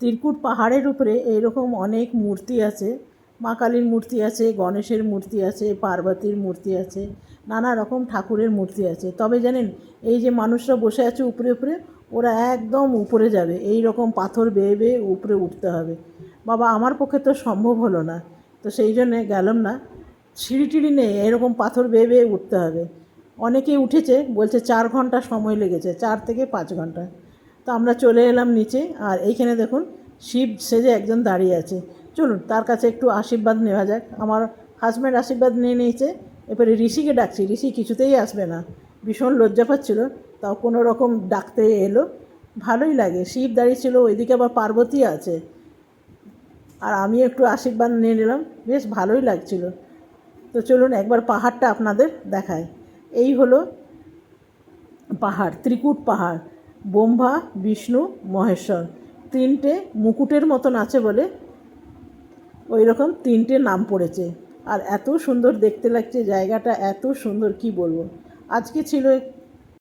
ত্রিকুট পাহাড়ের উপরে এইরকম অনেক মূর্তি আছে। মা কালীর মূর্তি আছে, গণেশের মূর্তি আছে, পার্বতীর মূর্তি আছে, নানা রকম ঠাকুরের মূর্তি আছে। তবে জানেন, এই যে মানুষরা বসে আছে উপরে উপরে, ওরা একদম উপরে যাবে, এই রকম পাথর বেয়ে বেয়ে উপরে উঠতে হবে। বাবা, আমার পক্ষে তো সম্ভব হলো না, তো সেই জন্যে গেলাম না। সিঁড়ি টিড়ি নেই, এরকম পাথর বেয়ে বেয়ে উঠতে হবে। অনেকেই উঠেছে, বলছে 4 ঘন্টা সময় লেগেছে, 4 থেকে 5 ঘন্টা। তো আমরা চলে এলাম নিচে। আর এইখানে দেখুন, শিব সেজে একজন দাঁড়িয়ে আছে। চলুন তার কাছে একটু আশীর্বাদ নেওয়া যাক। আমার হাজব্যান্ড আশীর্বাদ নিয়ে নিয়েছে, এবারে ঋষিকে ডাকছি। ঋষি কিছুতেই আসবে না, ভীষণ লজ্জা পাচ্ছিল, তাও কোনো রকম ডাকতে এলো। ভালোই লাগে, শিব দাঁড়িয়েছিল, ওইদিকে আবার পার্বতী আছে। আর আমি একটু আশীর্বাদ নিয়ে নিলাম, বেশ ভালোই লাগছিল। তো চলুন একবার পাহাড়টা আপনাদের দেখায়। এই হলো পাহাড়, ত্রিকুট পাহাড়। ব্রহ্মা, বিষ্ণু, মহেশ্বর, 3টে মুকুটের মতন আছে বলে ওই রকম 3টে নাম পড়েছে। আর এত সুন্দর দেখতে লাগছে জায়গাটা, এত সুন্দর কি বলবো। আজকে ছিল